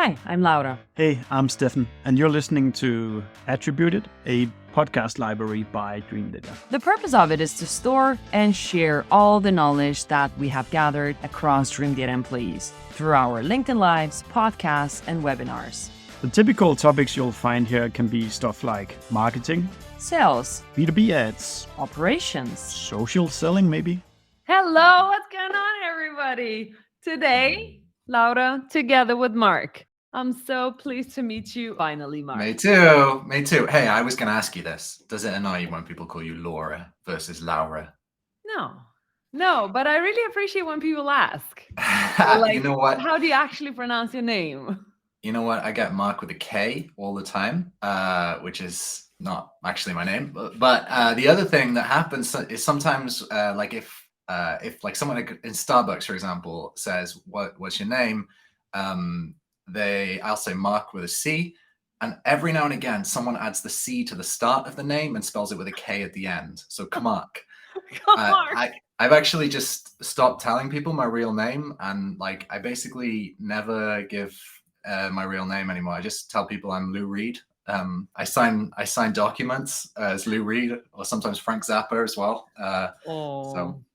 Hi, I'm Laura. Hey, I'm Stefan, and you're listening to Attributed, a podcast library by Dreamdata. The purpose of it is to store and share all the knowledge that we have gathered across Dreamdata employees through our LinkedIn Lives, podcasts, and webinars. The typical topics you'll find here can be stuff like marketing, Sales, B2B ads, operations, social selling maybe. Hello, what's going on, everybody? Today, Laura, together with Marc. I'm so pleased to meet you finally, Marc. Me too. Hey, I was going to ask you this. Does it annoy you when people call you Laura versus Laura? No, but I really appreciate when people ask. You know what? How do you actually pronounce your name? You know what? I get Marc with a K all the time, which is not actually my name. But the other thing that happens is sometimes, if like someone in Starbucks, for example, says, "What's your name?" I'll say Marc with a C, and every now and again, someone adds the C to the start of the name and spells it with a K at the end. So Marc. I've actually just stopped telling people my real name, and I basically never give my real name anymore. I just tell people I'm Lou Reed. I sign documents as Lou Reed, or sometimes Frank Zappa as well.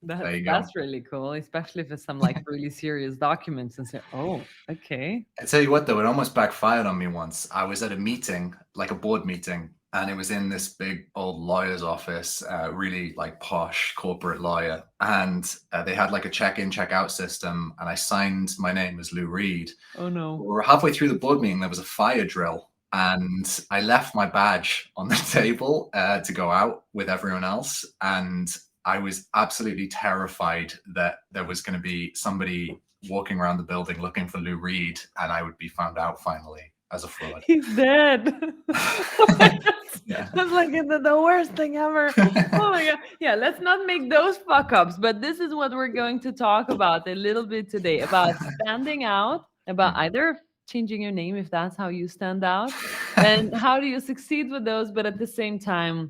There you go. That's really cool, especially for some really serious documents and say, oh, okay. I tell you what, though, it almost backfired on me once. I was at a meeting, like a board meeting, and it was in this big old lawyer's office, really posh corporate lawyer. And they had a check-in, check-out system, and I signed my name as Lou Reed. Oh, no. We were halfway through the board meeting, there was a fire drill. And I left my badge on the table to go out with everyone else. And I was absolutely terrified that there was going to be somebody walking around the building looking for Lou Reed, and I would be found out finally as a fraud. He's dead. Yeah. That's the worst thing ever. Oh my God. Yeah, let's not make those fuck ups. But this is what we're going to talk about a little bit today, about standing out, about either changing your name if that's how you stand out, and how do you succeed with those. But at the same time,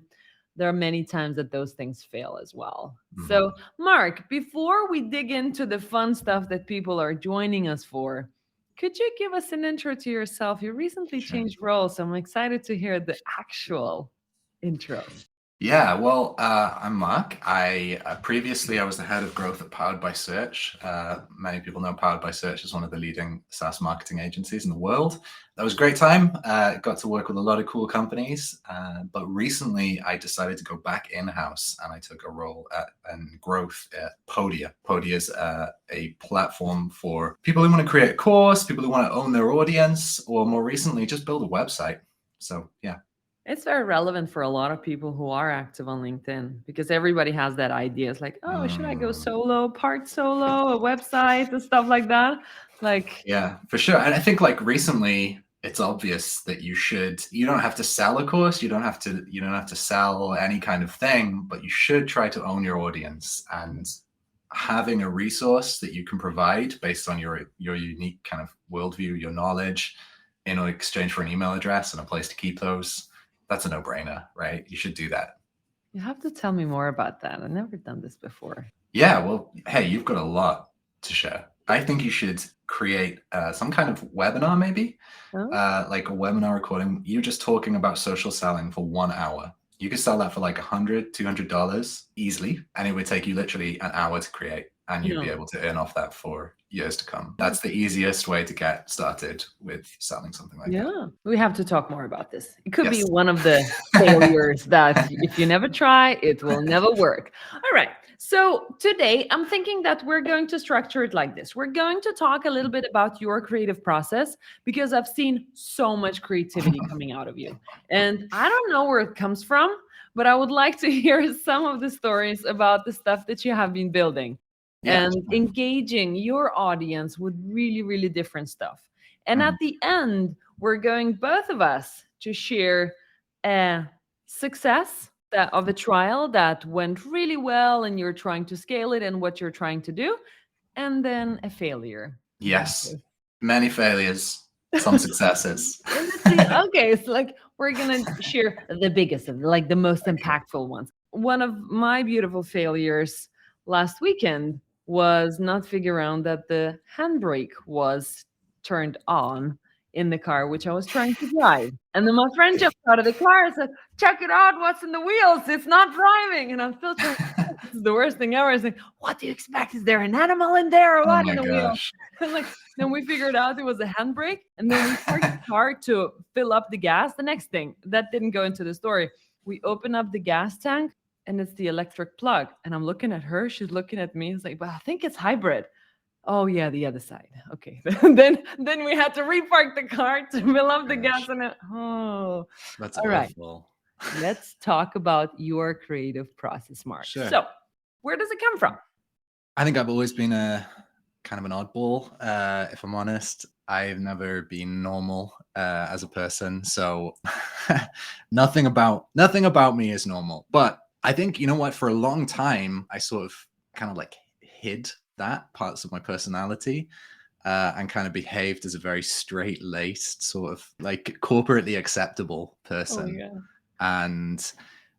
there are many times that those things fail as well. Mm-hmm. So Marc, before we dig into the fun stuff that people are joining us for, could you give us an intro to yourself? You recently changed roles, so I'm excited to hear the actual intro. Yeah, well, I'm Marc. Previously I was the head of growth at Powered by Search. Many people know Powered by Search is one of the leading SaaS marketing agencies in the world. That was a great time. Got to work with a lot of cool companies. But recently I decided to go back in-house, and I took a role in growth at Podia. Podia is a platform for people who want to create a course, people who want to own their audience, or more recently, just build a website. So, yeah. It's very relevant for a lot of people who are active on LinkedIn, because everybody has that idea. It's should I go solo, part solo, a website and stuff like that? Yeah, for sure. And I think recently it's obvious that you don't have to sell a course. You don't have to sell any kind of thing, but you should try to own your audience, and having a resource that you can provide based on your unique kind of worldview, your knowledge, in exchange for an email address and a place to keep those. That's a no-brainer, right? You should do that. You have to tell me more about that. I've never done this before. Yeah, well, hey, you've got a lot to share. I think you should create some kind of webinar, maybe, like a webinar recording. You're just talking about social selling for 1 hour. You could sell that for $100, $200 easily, and it would take you literally an hour to create, and you'd be able to earn off that for years to come. That's the easiest way to get started with selling something like that. Yeah, we have to talk more about this. It could be one of the failures that if you never try, it will never work. All right. So today I'm thinking that we're going to structure it like this. We're going to talk a little bit about your creative process, because I've seen so much creativity coming out of you. And I don't know where it comes from, but I would like to hear some of the stories about the stuff that you have been building. And engaging your audience with really, really different stuff. And at the end, we're going, both of us, to share a success of a trial that went really well and you're trying to scale it and what you're trying to do, and then a failure. Yes, many failures, some successes. Okay, it's we're going to share the biggest of the most impactful ones. One of my beautiful failures last weekend was not figuring out that the handbrake was turned on in the car, which I was trying to drive. And then my friend jumped out of the car and said, check it out, what's in the wheels? It's not driving. And I'm still trying, this is the worst thing ever. I was like, what do you expect? Is there an animal in there or Oh what my in the wheel? gosh. And like, then we figured out it was a handbrake. And then we parked the car to fill up the gas. The next thing, that didn't go into the story. We open up the gas tank and it's the electric plug. And I'm looking at her. She's looking at me. It's like, well, I think it's hybrid. Oh yeah, the other side. Okay. then we had to repark the car to fill up the gas in it. Oh, That's all right. awful. Let's talk about your creative process, Mark. Sure. So, where does it come from? I think I've always been a kind of an oddball. If I'm honest, I've never been normal as a person. So nothing about me is normal. But I think, you know what, for a long time, I sort of kind of like hid that parts of my personality and kind of behaved as a very straight-laced sort of like corporately acceptable person. Oh, yeah. And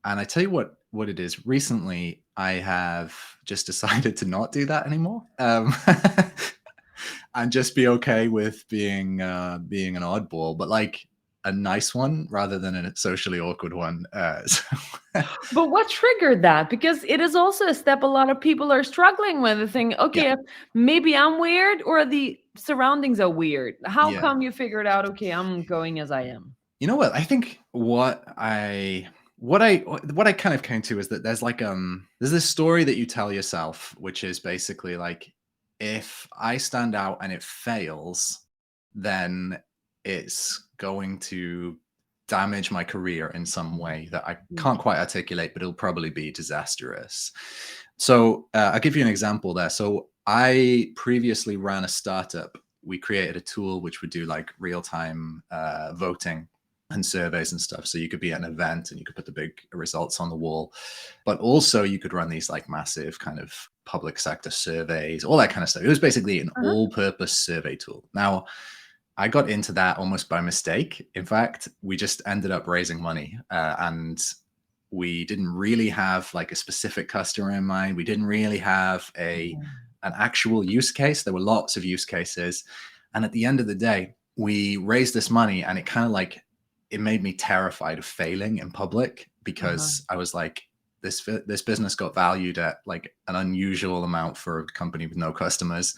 I tell you what it is. Recently, I have just decided to not do that anymore, and just be okay with being an oddball, but like a nice one rather than a socially awkward one. But what triggered that? Because it is also a step a lot of people are struggling with. The thing, okay, Yeah. maybe I'm weird or the surroundings are weird. How Yeah. come you figured out, okay, I'm going as I am? You know what? I think what I kind of came to is that there's like there's this story that you tell yourself, which is basically like, if I stand out and it fails, then it's going to damage my career in some way that I can't quite articulate, but it'll probably be disastrous. So I'll give you an example there. So I previously ran a startup. We created a tool which would do like real-time voting and surveys and stuff. So you could be at an event and you could put the big results on the wall, but also you could run these like massive kind of public sector surveys, all that kind of stuff. It was basically an all-purpose survey tool. Now, I got into that almost by mistake. In fact, we just ended up raising money and we didn't really have like a specific customer in mind. We didn't really have an actual use case. There were lots of use cases. And at the end of the day, we raised this money and it kind of like, it made me terrified of failing in public because I was like, this business got valued at like an unusual amount for a company with no customers.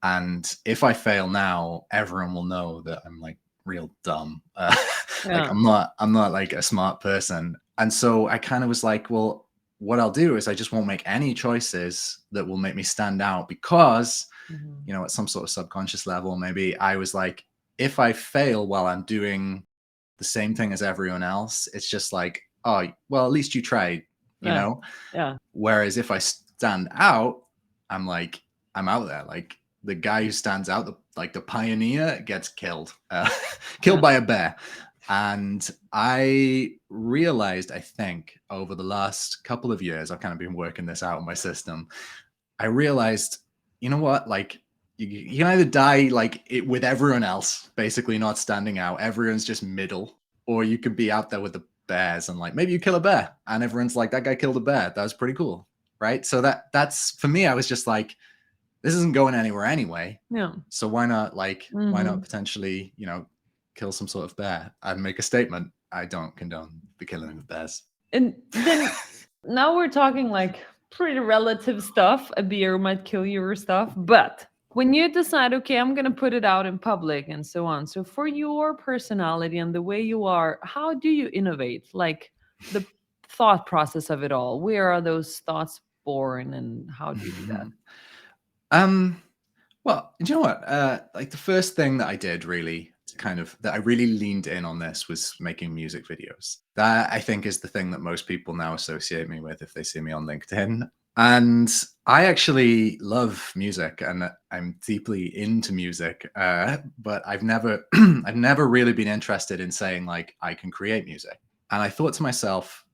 And if I fail now, everyone will know that I'm like real dumb. Like I'm not like a smart person. And so I kind of was like, well, what I'll do is I just won't make any choices that will make me stand out because, you know, at some sort of subconscious level, maybe I was like, if I fail while I'm doing the same thing as everyone else, it's just like, oh, well, at least you tried, you know? Yeah. Whereas if I stand out, I'm like, I'm out there. Like the guy who stands out, the pioneer gets killed, killed by a bear. And I realized, I think over the last couple of years, I've kind of been working this out in my system. I realized, you know what, like, you can either die like it with everyone else, basically not standing out. Everyone's just middle, or you could be out there with the bears and like maybe you kill a bear and everyone's like, that guy killed a bear. That was pretty cool, right? So that's for me. I was just like, this isn't going anywhere anyway. Yeah. So why not why not potentially, you know, kill some sort of bear and make a statement? I don't condone the killing of bears. And then now we're talking like pretty relative stuff. A beer might kill you or stuff, but when you decide, okay, I'm going to put it out in public and so on. So for your personality and the way you are, how do you innovate? Like the thought process of it all. Where are those thoughts born and how do you do that? Well, do you know what? Like the first thing that I did really that I really leaned in on this was making music videos. That I think is the thing that most people now associate me with if they see me on LinkedIn. And I actually love music and I'm deeply into music, but I've never really been interested in saying like, I can create music. And I thought to myself,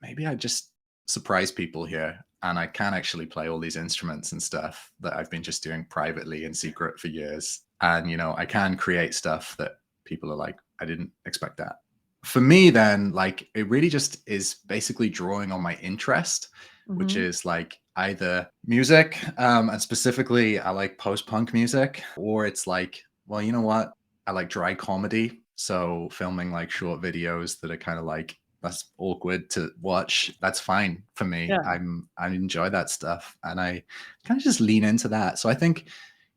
maybe I just surprise people here and I can actually play all these instruments and stuff that I've been just doing privately in secret for years. And, you know, I can create stuff that people are like, I didn't expect that. For me then, like, it really just is basically drawing on my interest, which is like either music, and specifically I like post-punk music, or it's like, well, you know what? like dry comedy. So filming like short videos that are kind of like, that's awkward to watch. That's fine for me. Yeah. I enjoy that stuff, and I kind of just lean into that. So I think,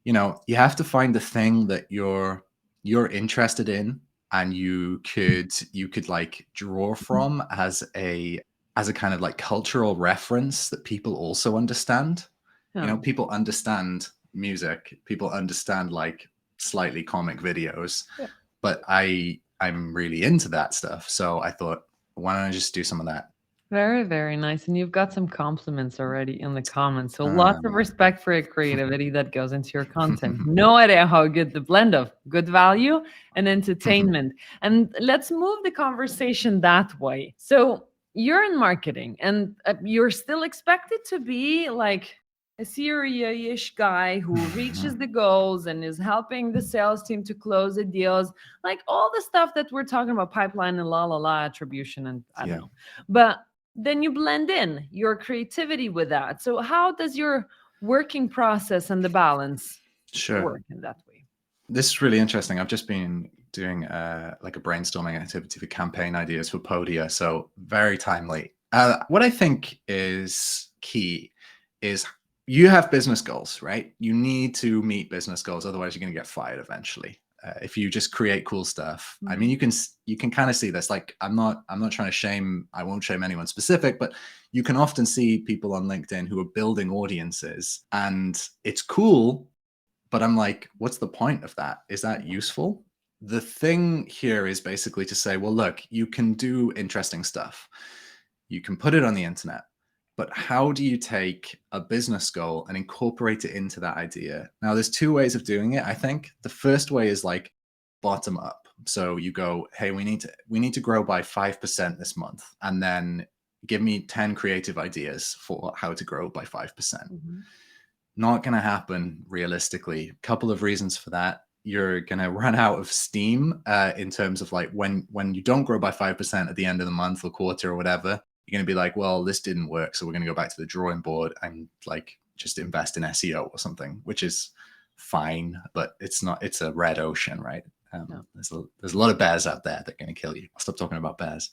you have to find the thing that you're interested in, and you could like draw from as a kind of like cultural reference that people also understand. Yeah. People understand music, people understand like slightly comic videos, Yeah. but I'm really into that stuff. So I thought, why don't I just do some of that? Very, very nice. And you've got some compliments already in the comments. So lots of respect for your creativity that goes into your content. No idea how good the blend of good value and entertainment. And let's move the conversation that way. So you're in marketing and you're still expected to be like a serious guy who reaches the goals and is helping the sales team to close the deals, like all the stuff that we're talking about, pipeline and attribution, and I don't know. But then you blend in your creativity with that. So how does your working process and the balance work in that way? This is really interesting. I've just been doing like a brainstorming activity for campaign ideas for Podia. So very timely. What I think is key is you have business goals, right? You need to meet business goals. Otherwise, you're going to get fired eventually. If you just create cool stuff. I mean, you can kind of see this. Like, I'm not trying to shame. I won't shame anyone specific, but you can often see people on LinkedIn who are building audiences, and it's cool. But I'm like, what's the point of that? Is that useful? The thing here is basically to say, well, look, you can do interesting stuff. You can put it on the internet. But how do you take a business goal and incorporate it into that idea? Now, there's two ways of doing it, I think. The first way is like bottom up. So you go, hey, we need to grow by 5% this month. And then give me 10 creative ideas for how to grow by 5%. Not going to happen realistically. A couple of reasons for that. You're going to run out of steam in terms of like when you don't grow by 5% at the end of the month or quarter or whatever, you're going to be like, well, this didn't work. So we're going to go back to the drawing board and like just invest in SEO or something, which is fine, but it's a red ocean, right? There's a lot of bears out there that are going to kill you. I'll stop talking about bears.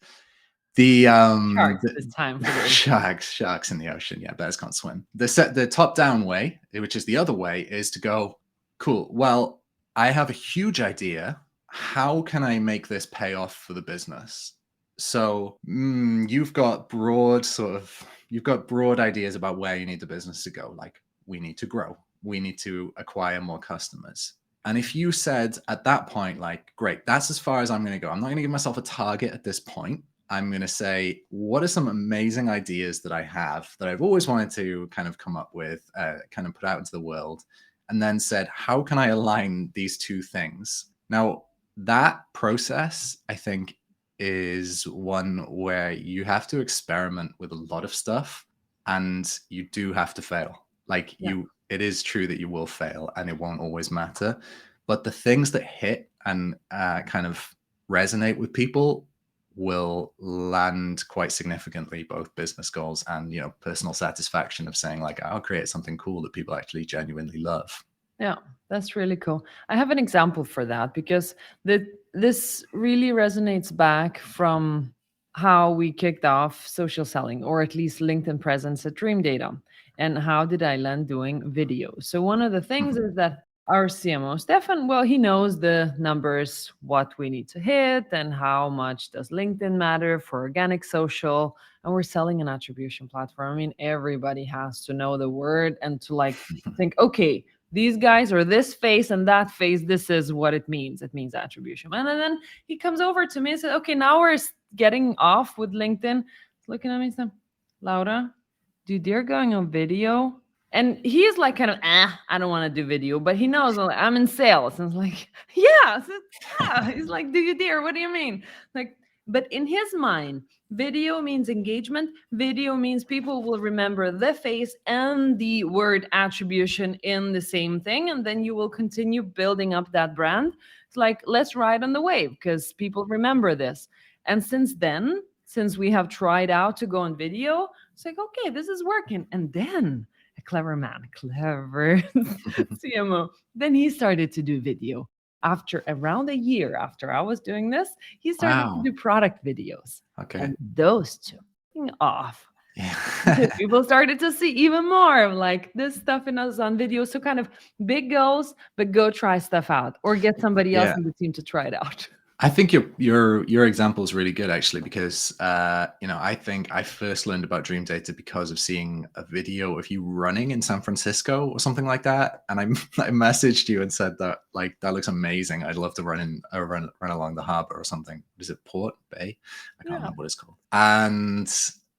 The sharks this time for this. sharks in the ocean. Yeah, bears can't swim. The top down way, which is the other way, is to go, cool. Well, I have a huge idea. How can I make this pay off for the business? So you've got broad ideas about where you need the business to go. Like, we need to grow. We need to acquire more customers. And if you said at that point, like, great, that's as far as I'm going to go. I'm not going to give myself a target at this point. I'm going to say, what are some amazing ideas that I have that I've always wanted to kind of come up with, kind of put out into the world, and then said, how can I align these two things? Now, that process, I think, is one where you have to experiment with a lot of stuff, and you do have to fail. Like, it is true that you will fail and it won't always matter. But the things that hit and kind of resonate with people will land quite significantly, both business goals and, personal satisfaction of saying like, I'll create something cool that people actually genuinely love. Yeah, that's really cool. I have an example for that because this really resonates back from how we kicked off social selling, or at least LinkedIn presence at Dreamdata. And how did I land doing video? So one of the things is that our CMO, Stefan, well, he knows the numbers, what we need to hit, and how much does LinkedIn matter for organic social. And we're selling an attribution platform. I mean, everybody has to know the word and to like think, okay, these guys are this face and that face, this is what it means. It means attribution. And then he comes over to me and says, okay, now we're getting off with LinkedIn. He's looking at me and said, Laura, dude, you're going on video. And he's like kind of, I don't want to do video, but he knows I'm in sales. And it's like, yeah. He's like, do you dare? What do you mean? Like, but in his mind, video means engagement. Video means people will remember the face and the word attribution in the same thing. And then you will continue building up that brand. It's like, let's ride on the wave because people remember this. And since we have tried out to go on video, it's like, okay, this is working. And then a clever CMO, then he started to do video. after around a year after I was doing this, he started to Wow. do product videos. Okay. And those took off. Yeah. People started to see even more of like this stuff in us on video. So kind of big goals, but go try stuff out or get somebody else Yeah. in the team to try it out. I think your example is really good actually, because I think I first learned about Dreamdata because of seeing a video of you running in San Francisco or something like that, and I messaged you and said that like that looks amazing. I'd love to run along the harbor or something. Is it Port Bay? I can't remember what it's called. And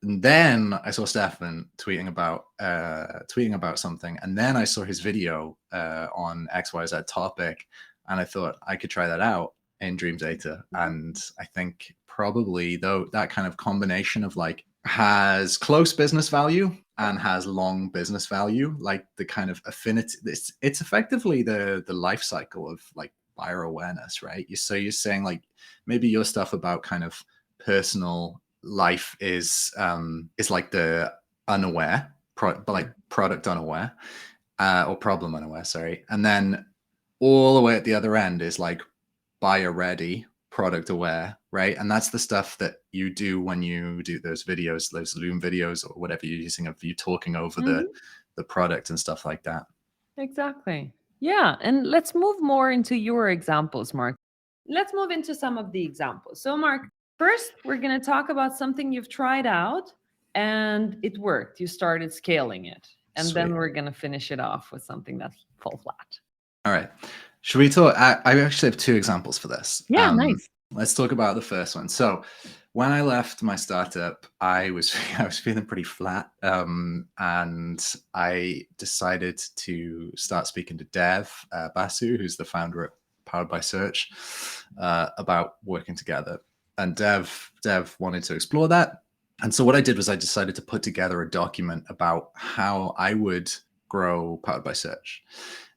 then I saw Stefan tweeting about something, and then I saw his video on XYZ topic, and I thought I could try that out in Dreamdata. And I think probably though that kind of combination of like has close business value and has long business value, like the kind of affinity, it's effectively the life cycle of like buyer awareness, right? So you're saying like maybe your stuff about kind of personal life is like the unaware, but like product unaware or problem unaware, sorry. And then all the way at the other end is like buyer ready, product aware, right? And that's the stuff that you do when you do those videos, those Loom videos or whatever you're using of you talking over the product and stuff like that. Exactly. Yeah. And let's move more into your examples, Mark. Let's move into some of the examples. So, Mark, first, we're going to talk about something you've tried out and it worked. You started scaling it. And Sweet. then we're going to finish it off with something that fell flat. All right. Should we talk? I actually have two examples for this. Yeah, nice. Let's talk about the first one. So when I left my startup, I was feeling pretty flat. And I decided to start speaking to Dev Basu, who's the founder at Powered by Search, about working together. And Dev wanted to explore that. And so what I did was I decided to put together a document about how I would grow Powered by Search.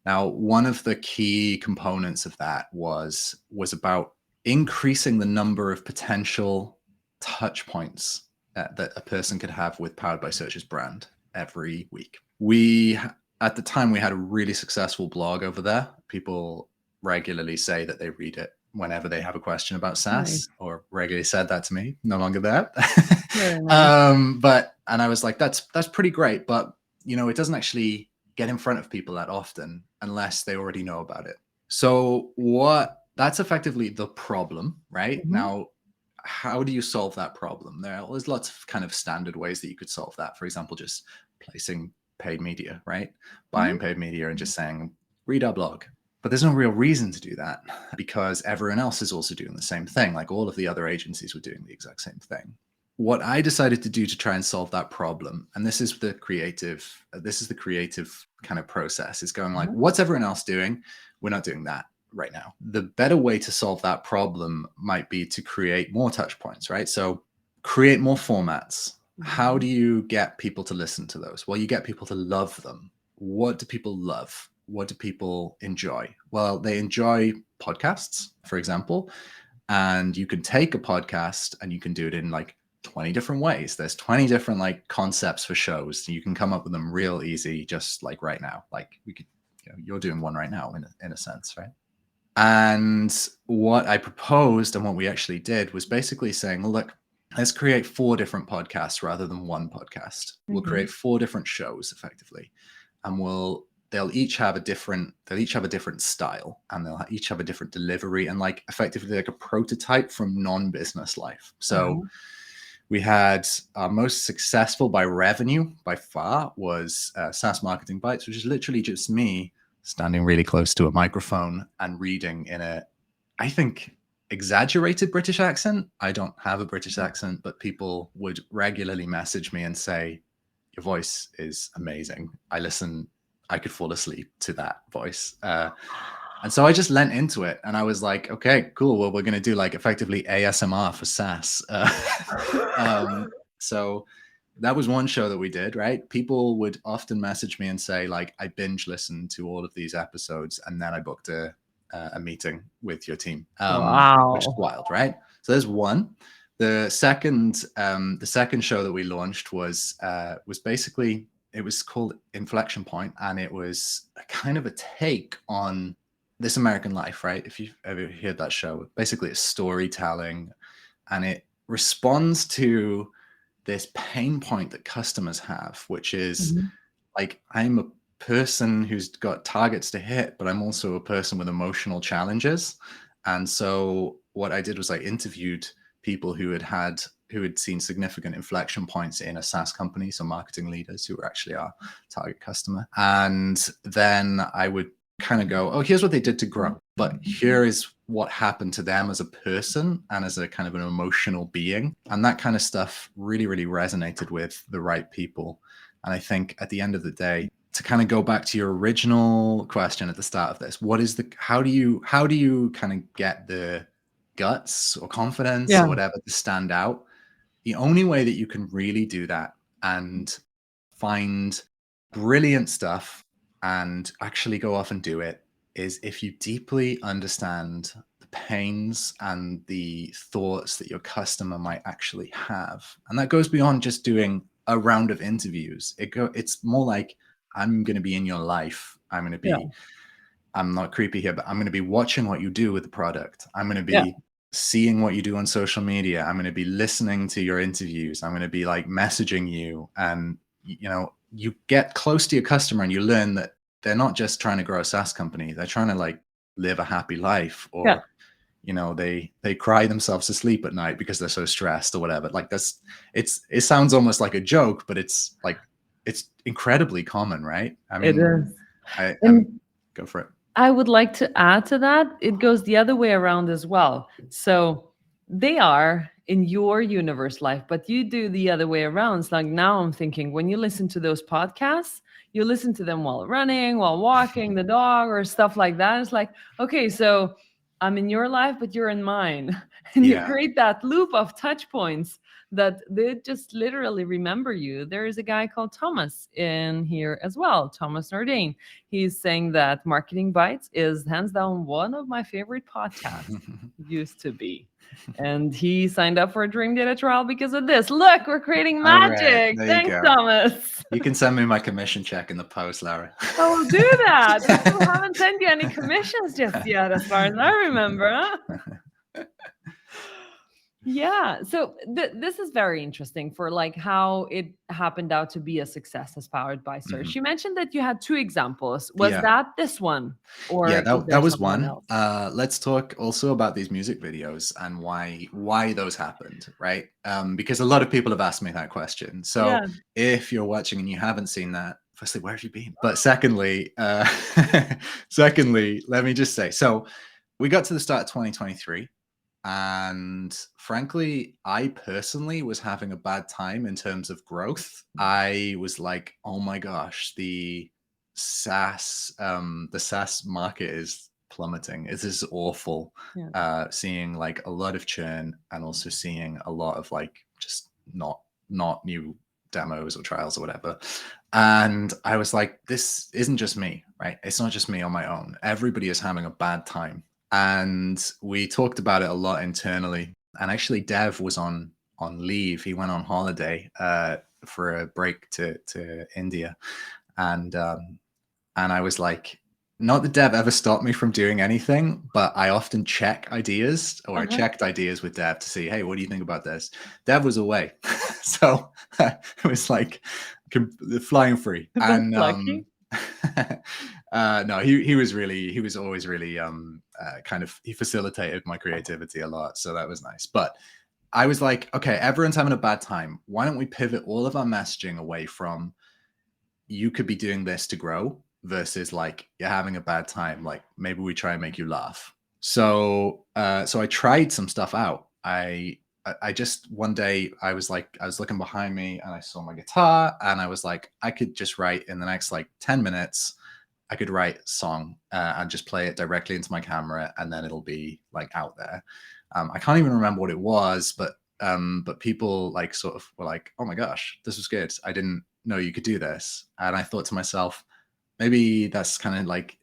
Now, one of the key components of that was about increasing the number of potential touch points that a person could have with Powered by Search's brand every week. At the time, we had a really successful blog over there. People regularly say that they read it whenever they have a question about SaaS, or regularly said that to me. No longer there. And I was like, that's pretty great, but it doesn't actually get in front of people that often unless they already know about it. So that's effectively the problem, right? Mm-hmm. Now, how do you solve that problem? There's lots of kind of standard ways that you could solve that. For example, just placing paid media, right? Buying paid media and just saying, read our blog. But there's no real reason to do that because everyone else is also doing the same thing. Like all of the other agencies were doing the exact same thing. What I decided to do to try and solve that problem, and this is the creative kind of process, is going like, what's everyone else doing? We're not doing that right now. The better way to solve that problem might be to create more touch points, right? So create more formats. How do you get people to listen to those? Well, you get people to love them. What do people love? What do people enjoy? Well, they enjoy podcasts, for example, and you can take a podcast and you can do it in like 20 different ways. There's 20 different like concepts for shows. You can come up with them real easy, just like right now. Like we could, you're doing one right now in a sense, right? And what I proposed and what we actually did was basically saying, well, look, let's create 4 different podcasts rather than one podcast. We'll create 4 different shows effectively, and they'll each have a different style, and they'll each have a different delivery, and like effectively like a prototype from non-business life. So we had our most successful by revenue by far was SaaS Marketing Bites, which is literally just me standing really close to a microphone and reading in a, I think, exaggerated British accent. I don't have a British accent, but people would regularly message me and say, your voice is amazing. I could fall asleep to that voice. And so I just lent into it and I was like, okay, cool. Well, we're going to do like effectively ASMR for SaaS. So that was one show that we did, right? People would often message me and say like, I binge listened to all of these episodes and then I booked a meeting with your team. Wow. Which is wild, right? So there's one. The second show that we launched was basically, it was called Inflection Point, and it was a kind of a take on This American Life, right? If you've ever heard that show, basically it's storytelling, and it responds to this pain point that customers have, which is Mhm. like, I'm a person who's got targets to hit, but I'm also a person with emotional challenges. And so what I did was I interviewed people who had seen significant inflection points in a SaaS company, so marketing leaders who were actually our target customer. And then I would kind of go, oh, here's what they did to grow, but here is what happened to them as a person and as a kind of an emotional being. And that kind of stuff really, really resonated with the right people. And I think at the end of the day, to kind of go back to your original question at the start of this, how do you kind of get the guts or confidence or Yeah. whatever to stand out? The only way that you can really do that and find brilliant stuff and actually go off and do it is if you deeply understand the pains and the thoughts that your customer might actually have. And that goes beyond just doing a round of interviews. It's more like, I'm going to be in your life. Yeah. I'm not creepy here, but I'm going to be watching what you do with the product. I'm going to Yeah. be seeing what you do on social media. I'm going to be listening to your interviews. I'm going to be like messaging you. And, you get close to your customer and you learn that they're not just trying to grow a SaaS company. They're trying to like live a happy life, Yeah. or, they cry themselves to sleep at night because they're so stressed or whatever. Like it sounds almost like a joke, but it's incredibly common, right? I It mean, is. I'm go for it. I would like to add to that, it goes the other way around as well. So they are in your universe life, but you do the other way around. It's like, now I'm thinking, when you listen to those podcasts, you listen to them while running, while walking the dog, or stuff like that. It's like, okay, so I'm in your life, but you're in mine. And you Yeah. create that loop of touch points that they just literally remember you. There is a guy called Thomas in here as well, Thomas Nordane. He's saying that Marketing Bites is hands down one of my favorite podcasts. Used to be. And he signed up for a Dream Data trial because of this. Look, we're creating All right, magic. there you Thanks, go. Thomas. You can send me my commission check in the post, Laura. I will do that. I still haven't sent you any commissions just yet, as far as I remember. Huh? Yeah. So this is very interesting for like how it happened out to be a success as powered by search. You mentioned that you had two examples. Was Yeah. that this one? Or Yeah, is that there was someone one. else? Let's talk also about these music videos and why those happened, right? Because a lot of people have asked me that question. So Yeah. if you're watching and you haven't seen that, firstly, where have you been? But secondly, let me just say, so we got to the start of 2023. And frankly, I personally was having a bad time in terms of growth. I was like, oh my gosh, the SaaS market is plummeting. This is awful. Yeah. Seeing like a lot of churn, and also seeing a lot of like just not new demos or trials or whatever. And I was like, this isn't just me, right? It's not just me on my own. Everybody is having a bad time. And we talked about it a lot internally. And actually, Dev was on leave. He went on holiday for a break to India, and I was like, not that Dev ever stopped me from doing anything, but I often check ideas, or I checked ideas with Dev to see, hey, what do you think about this? Dev was away, so it was like flying free. That's And lucky. no, he was always really he facilitated my creativity a lot, so that was nice. But I was like, okay, everyone's having a bad time. Why don't we pivot all of our messaging away from, you could be doing this to grow, versus like, you're having a bad time, like maybe we try and make you laugh. So so I tried some stuff out. I just, one day I was looking behind me and I saw my guitar, and I was like, I could just write in the next like 10 minutes, I could write a song and just play it directly into my camera, and then it'll be like out there. I can't even remember what it was, but people like sort of were like, oh my gosh, this was good. I didn't know you could do this. And I thought to myself, maybe that's kind of like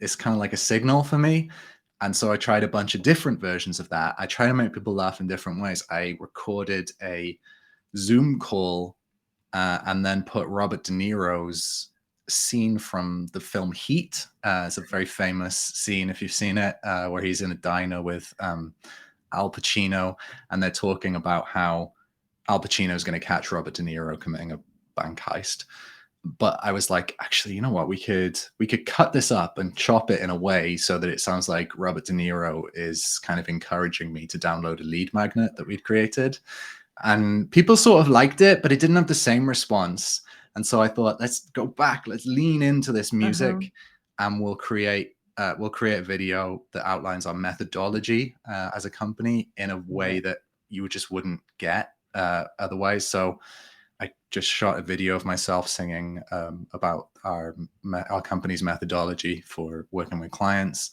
a signal for me. And so I tried a bunch of different versions of that. I try to make people laugh in different ways. I recorded a Zoom call and then put Robert De Niro's scene from the film Heat. It's a very famous scene, if you've seen it, where he's in a diner with Al Pacino, and they're talking about how Al Pacino is going to catch Robert De Niro committing a bank heist. But I was like, actually, you know what? We could cut this up and chop it in a way so that it sounds like Robert De Niro is kind of encouraging me to download a lead magnet that we'd created. And people sort of liked it, but it didn't have the same response. And so I thought, let's go back, let's lean into this music, and we'll create a video that outlines our methodology as a company in a way that you just wouldn't get otherwise. So I just shot a video of myself singing about our company's methodology for working with clients,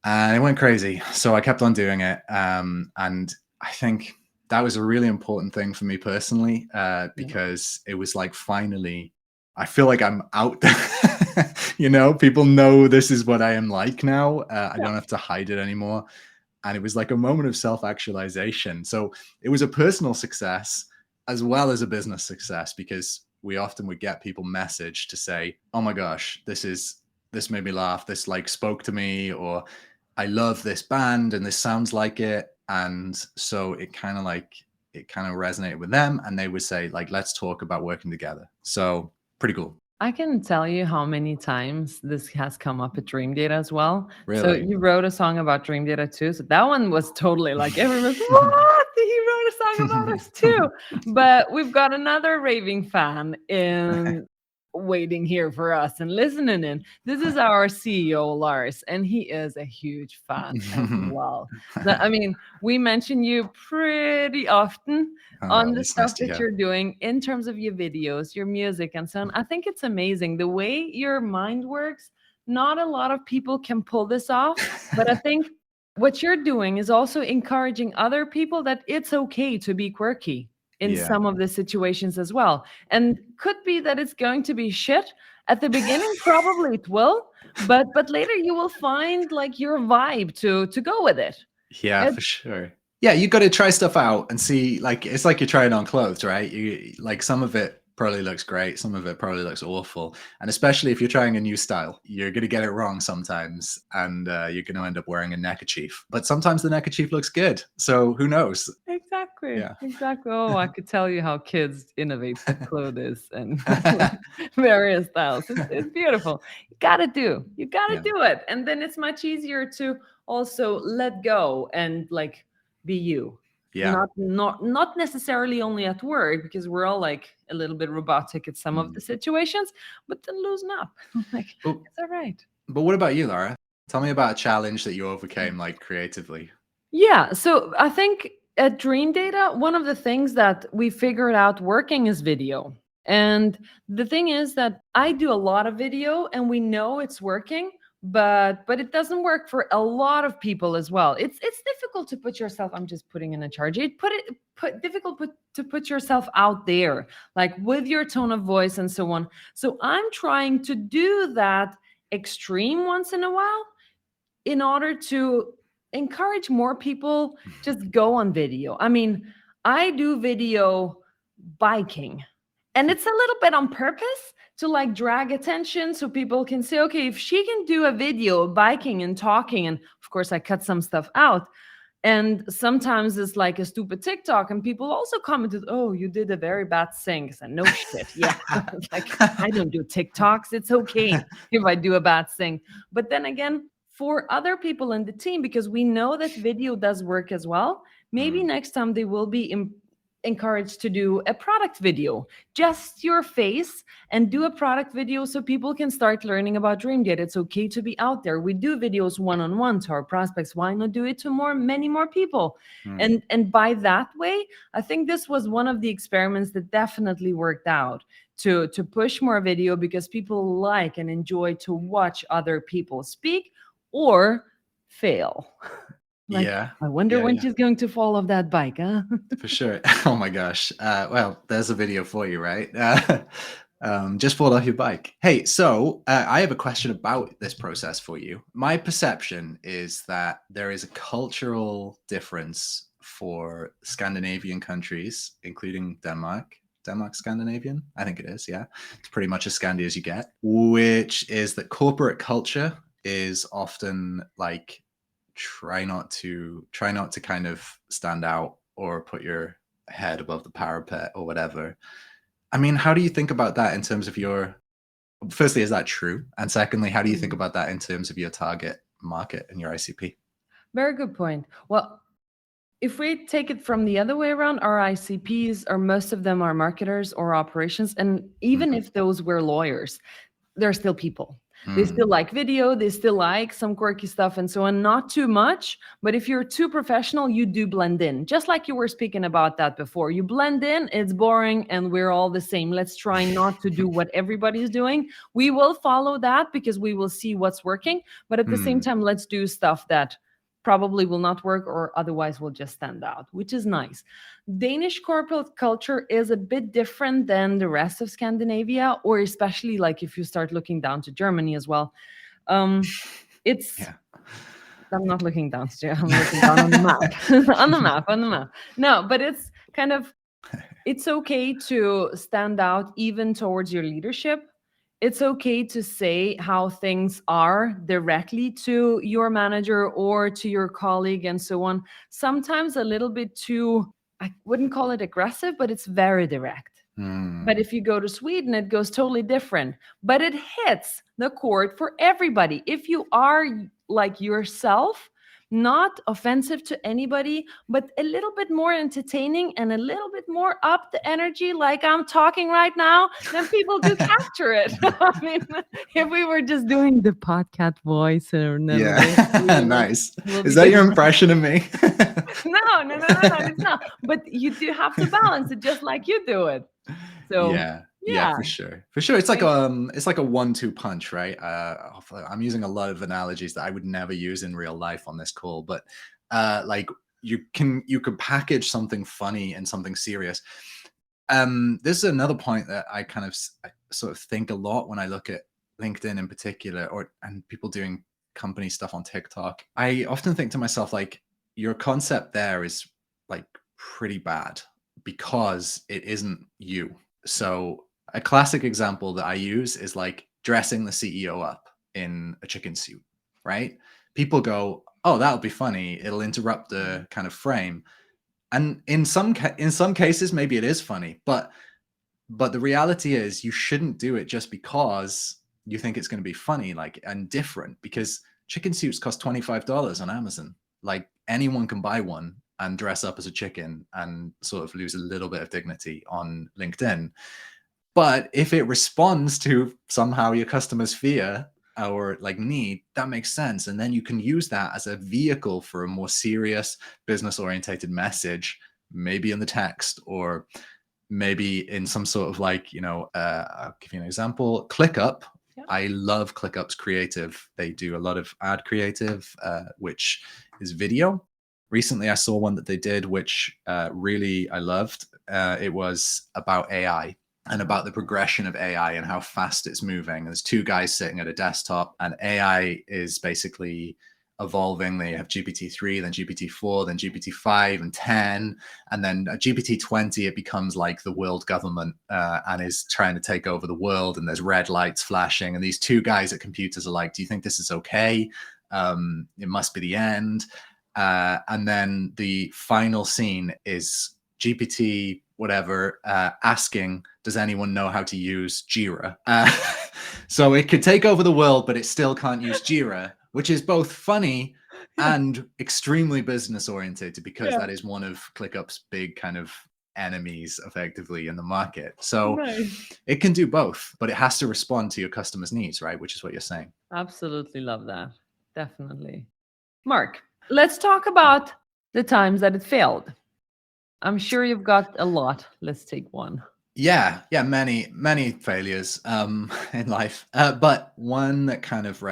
and it went crazy. So I kept on doing it, and I think that was a really important thing for me personally, because it was like, finally, I feel like I'm out there. You know, people know this is what I am like now. I don't have to hide it anymore. And it was like a moment of self-actualization. So it was a personal success as well as a business success, because we often would get people message to say, oh my gosh, this made me laugh. This like spoke to me, or I love this band and this sounds like it. And so it kind of resonated with them, and they would say like, let's talk about working together. So pretty cool. I can tell you how many times this has come up at Dreamdata as well. Really? So you wrote a song about Dreamdata too. So that one was totally like, everyone's, what? He wrote a song about us too. But we've got another raving fan in waiting here for us and listening in. This is our CEO, Lars, and he is a huge fan as well. So, I mean, we mention you pretty often on the stuff that you're doing in terms of your videos, your music, and so on. I think it's amazing the way your mind works. Not a lot of people can pull this off, but I think what you're doing is also encouraging other people that it's okay to be quirky in some of the situations as well. And could be that it's going to be shit at the beginning. Probably it will, but later you will find like your vibe to go with it. Yeah, for sure. Yeah, you got to try stuff out and see. Like, it's like you're trying on clothes, right? You like, some of it probably looks great, some of it probably looks awful, and especially if you're trying a new style, you're going to get it wrong sometimes, and you're going to end up wearing a neckerchief. But sometimes the neckerchief looks good, so who knows? Exactly. Yeah. Exactly. Oh, I could tell you how kids innovate with clothes and various styles. It's beautiful. You gotta do it, and then it's much easier to also let go and like be you. Yeah. Not necessarily only at work, because we're all like a little bit robotic at some of the situations, but then loosen up. Like, it's all right. But what about you, Laura? Tell me about a challenge that you overcame, like, creatively. Yeah. So I think at Dreamdata, one of the things that we figured out working is video. And the thing is that I do a lot of video and we know it's working, but it doesn't work for a lot of people as well. It's difficult to put yourself, I'm just putting in a charge. Difficult to put yourself out there, like with your tone of voice and so on. So I'm trying to do that extreme once in a while in order to encourage more people just go on video. I mean, I do video biking, and it's a little bit on purpose to like drag attention so people can say, okay, if she can do a video of biking and talking, and of course I cut some stuff out, and sometimes it's like a stupid TikTok, and people also commented, oh, you did a very bad sing. And no shit. Yeah. Like, I don't do TikToks. It's okay if I do a bad sing. But then again, for other people in the team, because we know that video does work as well, maybe next time they will be encouraged to do a product video, just your face, and do a product video so people can start learning about Dreamdata. It's okay to be out there. We do videos one-on-one to our prospects. Why not do it to many more people? And by that way, I think this was one of the experiments that definitely worked out to push more video, because people like and enjoy to watch other people speak or fail. Like, I wonder when she's going to fall off that bike, huh? For sure. Oh my gosh. Well, there's a video for you, right? Just fall off your bike. Hey, so I have a question about this process for you. My perception is that there is a cultural difference for Scandinavian countries, including Denmark, Denmark Scandinavian? I think it is, yeah. It's pretty much as Scandi as you get, which is that corporate culture is often like try not to kind of stand out or put your head above the parapet or whatever. I mean, how do you think about that in terms of your, firstly, is that true? And secondly, how do you think about that in terms of your target market and your ICP? Very good point. Well, if we take it from the other way around, our ICPs, or most of them are marketers or operations. And even if those were lawyers, they're still people. They still like video, they still like some quirky stuff and so on. Not too much, but if you're too professional, you do blend in. Just like you were speaking about that before. You blend in, it's boring, and we're all the same. Let's try not to do what everybody's doing. We will follow that because we will see what's working. But at the same time, let's do stuff that probably will not work or otherwise will just stand out, which is nice. Danish corporate culture is a bit different than the rest of Scandinavia, or especially like if you start looking down to Germany as well. It's Yeah. I'm not looking down to I'm looking down on the map. on the map. No, but it's kind of, it's okay to stand out even towards your leadership. It's okay to say how things are directly to your manager or to your colleague and so on. Sometimes a little bit too, I wouldn't call it aggressive, but it's very direct. But if you go to Sweden, it goes totally different. But it hits the chord for everybody. If you are like yourself, not offensive to anybody, but a little bit more entertaining and a little bit more up the energy, like I'm talking right now, then people do capture it. I mean, if we were just doing the podcast voice or Nice. Is that your impression of me? No, it's not. But you do have to balance it just like you do it. So yeah, for sure. It's like a 1-2 punch, right? I'm using a lot of analogies that I would never use in real life on this call, but like you could package something funny and something serious. This is another point that I kind of sort of think a lot when I look at LinkedIn in particular, and people doing company stuff on TikTok. I often think to myself, like, your concept there is like pretty bad because it isn't you. So a classic example that I use is like dressing the CEO up in a chicken suit, right? People go, oh, that'll be funny. It'll interrupt the kind of frame. And in some cases, maybe it is funny, but the reality is you shouldn't do it just because you think it's going to be funny, like, and different, because chicken suits cost $25 on Amazon. Like, anyone can buy one and dress up as a chicken and sort of lose a little bit of dignity on LinkedIn. But if it responds to somehow your customer's fear or like need, that makes sense. And then you can use that as a vehicle for a more serious business orientated message, maybe in the text or maybe in some sort of like, I'll give you an example. ClickUp. Yeah. I love ClickUp's creative. They do a lot of ad creative, which is video. Recently, I saw one that they did, which really I loved. It was about AI and about the progression of AI and how fast it's moving. There's two guys sitting at a desktop, and AI is basically evolving. They have GPT-3, then GPT-4, then GPT-5 and 10, and then GPT-20, it becomes like the world government and is trying to take over the world, and there's red lights flashing, and these two guys at computers are like, do you think this is okay? It must be the end. And then the final scene is GPT whatever asking, does anyone know how to use Jira? So it could take over the world, but it still can't use Jira, which is both funny and extremely business oriented, because that is one of ClickUp's big kind of enemies effectively in the market. So it can do both, but it has to respond to your customers' needs, right? Which is what you're saying. Absolutely love that. Definitely. Mark, let's talk about the times that it failed. I'm sure you've got a lot. Let's take one. Yeah, many failures in life, but one that kind of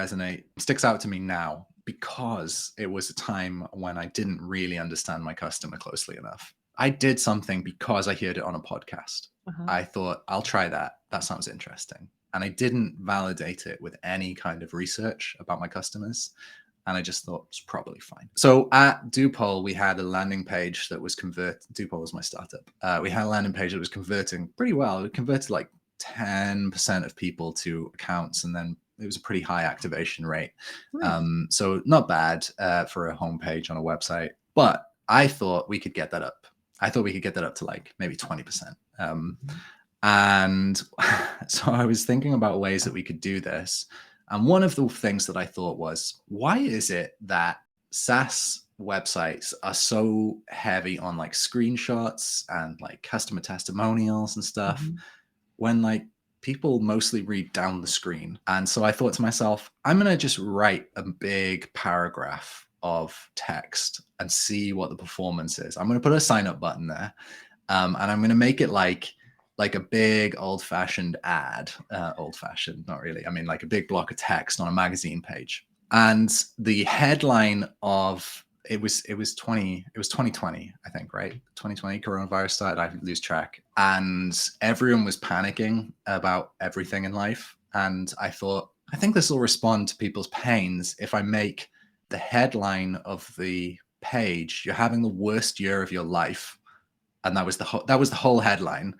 sticks out to me now, because it was a time when I didn't really understand my customer closely enough. I did something because I heard it on a podcast. I thought, I'll try that. That sounds interesting. And I didn't validate it with any kind of research about my customers. And I just thought it's probably fine. So at Dupol, we had a landing page that was Dupol was my startup. We had a landing page that was converting pretty well. It converted like 10% of people to accounts, and then it was a pretty high activation rate. So not bad for a homepage on a website, but I thought we could get that up. I thought we could get that up to like maybe 20%. And so I was thinking about ways that we could do this. And one of the things that I thought was, why is it that SaaS websites are so heavy on like screenshots and like customer testimonials and stuff when like people mostly read down the screen? And so I thought to myself, I'm going to just write a big paragraph of text and see what the performance is. I'm going to put a sign up button there. And I'm going to make it like a big old-fashioned ad. Old-fashioned, not really. I mean, like a big block of text on a magazine page. And the headline of it was 2020, I think, right? 2020 coronavirus started. I lose track, and everyone was panicking about everything in life. And I thought, I think this will respond to people's pains if I make the headline of the page, "You're having the worst year of your life," and that was the whole headline.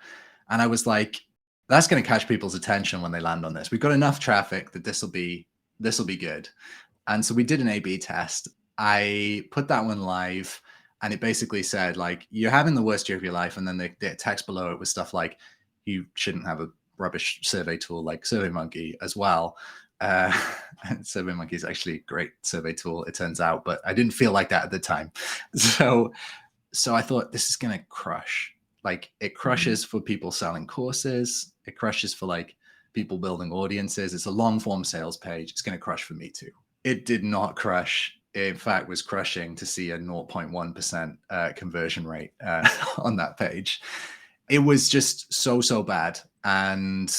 And I was like, that's going to catch people's attention when they land on this. We've got enough traffic that this will be good. And so we did an A/B test. I put that one live, and it basically said like, "You're having the worst year of your life," and then the text below it was stuff like, "You shouldn't have a rubbish survey tool like SurveyMonkey as well." SurveyMonkey is actually a great survey tool, it turns out, but I didn't feel like that at the time. So I thought, this is going to crush. Like, it crushes for people selling courses. It crushes for like people building audiences. It's a long form sales page. It's going to crush for me too. It did not crush. It, in fact, was crushing to see a 0.1% conversion rate on that page. It was just so bad. And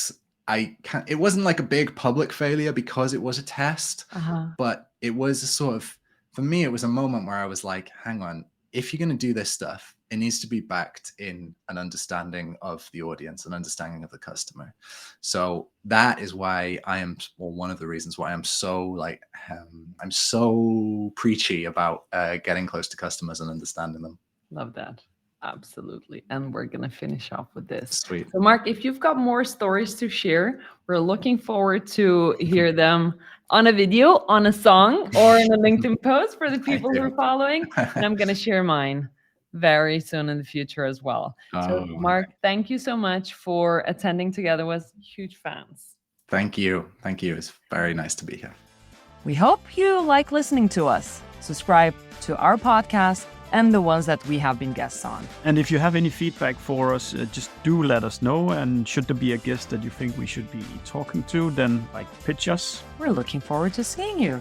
it wasn't like a big public failure because it was a test, but it was a sort of, for me, it was a moment where I was like, hang on, if you're going to do this stuff, it needs to be backed in an understanding of the audience, an understanding of the customer. So that is why one of the reasons why I'm so like, I'm so preachy about getting close to customers and understanding them. Love that. Absolutely. And we're going to finish off with this. Sweet. So Marc, if you've got more stories to share, we're looking forward to hear them on a video, on a song, or in a LinkedIn post for the people who are following. And I'm going to share mine very soon in the future as well. So Marc, thank you so much for attending together with huge fans. Thank you. It's very nice to be here. We hope you like listening to us. Subscribe to our podcast and the ones that we have been guests on. And if you have any feedback for us, just do let us know. And should there be a guest that you think we should be talking to, then pitch us. We're looking forward to seeing you.